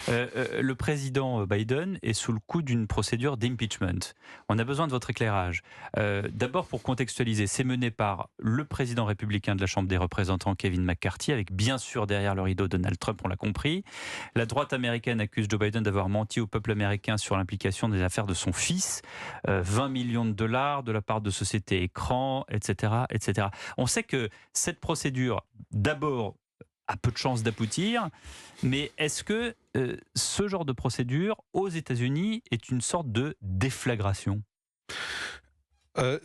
Le président Biden est sous le coup d'une procédure d'impeachment. On a besoin de votre éclairage. D'abord, pour contextualiser, c'est mené par le président républicain de la Chambre des représentants, Kevin McCarthy, avec bien sûr derrière le rideau Donald Trump, on l'a compris. La droite américaine accuse Joe Biden d'avoir menti au peuple américain sur l'implication des affaires de son fils. 20 millions de dollars de la part de sociétés écrans, etc., etc. On sait que cette procédure, d'abord, a peu de chances d'aboutir, mais est-ce que ce genre de procédure aux États-Unis est une sorte de déflagration?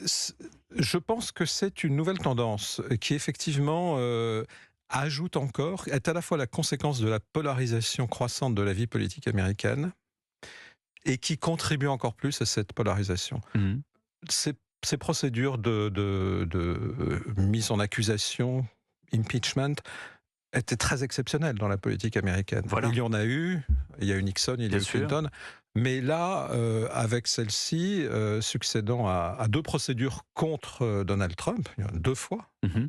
C Je pense que c'est une nouvelle tendance qui effectivement, ajoute encore est à la fois la conséquence de la polarisation croissante de la vie politique américaine et qui contribue encore plus à cette polarisation. Mmh. Ces ces procédures de mise en accusation, impeachment, étaient très exceptionnelles dans la politique américaine. Voilà, Il y en a eu, il y a eu Nixon, il y a bien eu sûr. Clinton, mais là, avec celle-ci, succédant à 2 procédures contre, Donald Trump, il y en a 2 fois. Mmh.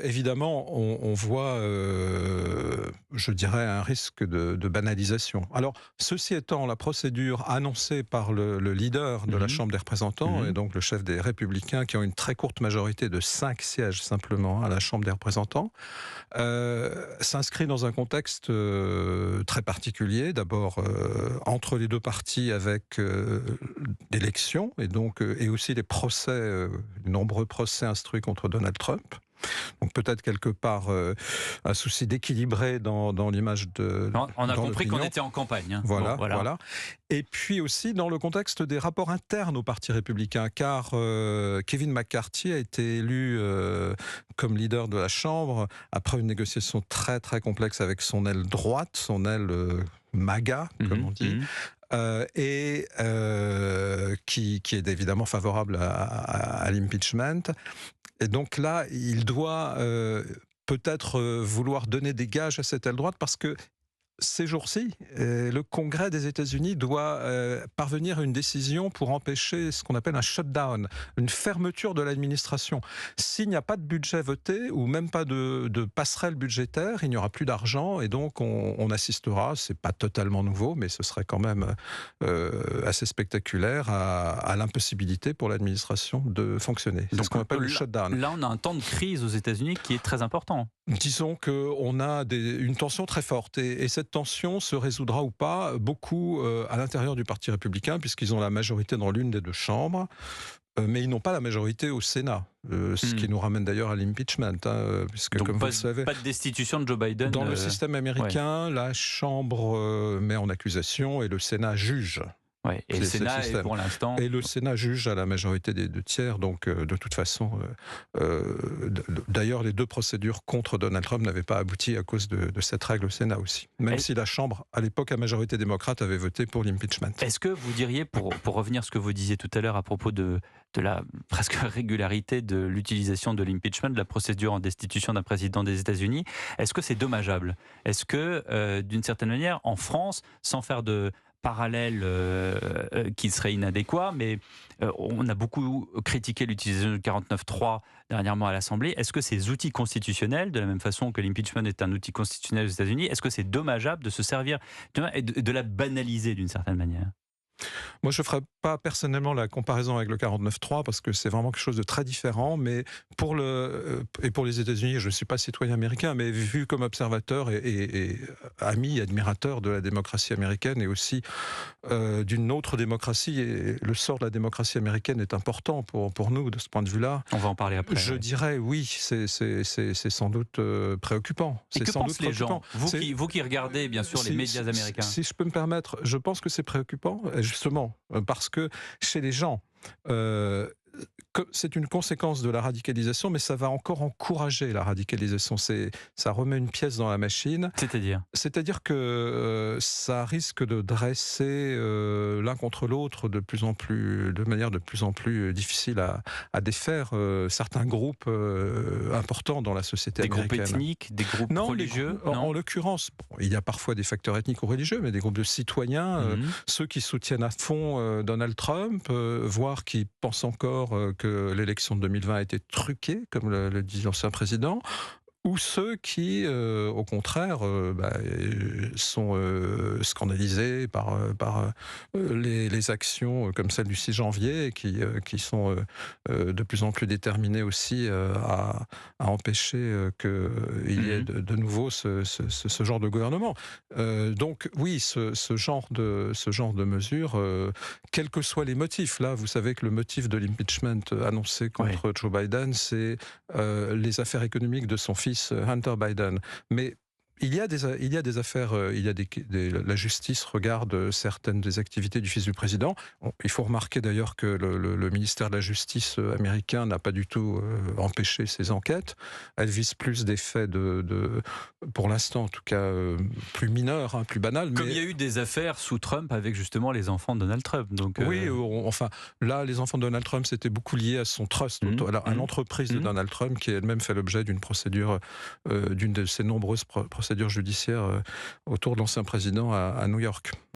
Évidemment, on voit, je dirais, un risque de banalisation. Alors, ceci étant, la procédure annoncée par le leader de la Mmh. Chambre des représentants, et Mmh. donc le chef des Républicains, qui ont une très courte majorité de 5 sièges simplement à la Chambre des représentants, s'inscrit dans un contexte très particulier. D'abord, entre les 2 partis avec l'élection et aussi les procès, les nombreux procès instruits contre Donald Trump. Donc peut-être quelque part un souci d'équilibrer dans l'image On a dans compris qu'on l'opinion. était en campagne, hein. Bon, Voilà, voilà. voilà. Et puis aussi dans le contexte des rapports internes au Parti républicain, car Kevin McCarthy a été élu comme leader de la Chambre après une négociation très très complexe avec son aile droite, son aile MAGA, comme Mmh. on dit, Mmh. qui est évidemment favorable à l'impeachment. Et donc là, il doit peut-être vouloir donner des gages à cette aile droite parce que ces jours-ci, le Congrès des États-Unis doit parvenir à une décision pour empêcher ce qu'on appelle un shutdown, une fermeture de l'administration. S'il n'y a pas de budget voté ou même pas de passerelle budgétaire, il n'y aura plus d'argent et donc on assistera, c'est pas totalement nouveau, mais ce serait quand même assez spectaculaire, à l'impossibilité pour l'administration de fonctionner. C'est ce Donc qu'on appelle le là, shutdown. là, on a un temps de crise aux États-Unis qui est très important. Disons qu'on a une tension très forte et cette tension se résoudra ou pas beaucoup à l'intérieur du Parti républicain puisqu'ils ont la majorité dans l'une des 2 chambres, mais ils n'ont pas la majorité au Sénat, ce qui Mmh. nous ramène d'ailleurs à l'impeachment, hein, puisque Donc comme vous pas, le savez, pas de destitution de Joe Biden. dans le système Ouais, américain, la Chambre met en accusation et le Sénat juge. ouais. Et le C'est le Sénat est système. pour l'instant. Et le Sénat juge à la majorité des 2 tiers, donc de toute façon, d'ailleurs les 2 procédures contre Donald Trump n'avaient pas abouti à cause de cette règle au Sénat aussi. Même Est- si la Chambre, à l'époque à majorité démocrate, avait voté pour l'impeachment. Est-ce que vous diriez, pour revenir à ce que vous disiez tout à l'heure à propos de la presque régularité de l'utilisation de l'impeachment, de la procédure en destitution d'un président des États-Unis, est-ce que c'est dommageable? Est-ce que, d'une certaine manière, en France, sans faire de parallèle qui serait inadéquat, mais on a beaucoup critiqué l'utilisation du 49.3 dernièrement à l'Assemblée. Est-ce que ces outils constitutionnels, de la même façon que l'impeachment est un outil constitutionnel aux États-Unis, est-ce que c'est dommageable de se servir et de la banaliser d'une certaine manière? Moi, je ne ferai pas personnellement la comparaison avec le 49.3 parce que c'est vraiment quelque chose de très différent. Mais pour les États-Unis, je ne suis pas citoyen américain, mais vu comme observateur et ami, admirateur de la démocratie américaine et aussi d'une autre démocratie, et le sort de la démocratie américaine est important pour nous de ce point de vue-là. On va en parler après. Je Ouais. dirais oui, c'est sans doute préoccupant. Et C'est que sans doute pensent les gens, préoccupant. C'est- vous qui regardez bien sûr les médias américains? si je peux me permettre, je pense que c'est préoccupant, justement, parce que chez les gens, euh, c'est une conséquence de la radicalisation, mais ça va encore encourager la radicalisation. Ça remet une pièce dans la machine. C'est-à-dire? C'est-à-dire que ça risque de dresser l'un contre l'autre de manière de plus en plus difficile à défaire certains groupes importants dans la société Des groupes américaine. ethniques, des groupes Non, religieux? en Non. l'occurrence, bon, il y a parfois des facteurs ethniques ou religieux, mais des groupes de citoyens, Mhm. ceux qui soutiennent à fond Donald Trump, voire qui pensent encore que l'élection de 2020 a été truquée, comme le dit l'ancien président, ou ceux qui, au contraire, sont scandalisés par les actions comme celle du 6 janvier et qui sont de plus en plus déterminés aussi à empêcher qu'il y ait Mmh. de nouveau ce genre de gouvernement. Donc oui, ce genre de mesures, quels que soient les motifs, là, vous savez que le motif de l'impeachment annoncé Oui. contre Joe Biden, c'est les affaires économiques de son fils Hunter Biden. Mais il y a des affaires, il y a la justice regarde certaines des activités du fils du président. Il faut remarquer d'ailleurs que le ministère de la Justice américain n'a pas du tout empêché ces enquêtes. Elles visent plus des faits pour l'instant en tout cas, plus mineurs, hein, plus banals, Comme il mais y a eu des affaires sous Trump avec justement les enfants de Donald Trump. Donc, oui, enfin, là, les enfants de Donald Trump, c'était beaucoup lié à son trust, mmh, à mmh, l'entreprise de mmh. Donald Trump, qui elle-même fait l'objet d'une procédure, d'une de ces nombreuses procédures judiciaires autour de l'ancien président à New York.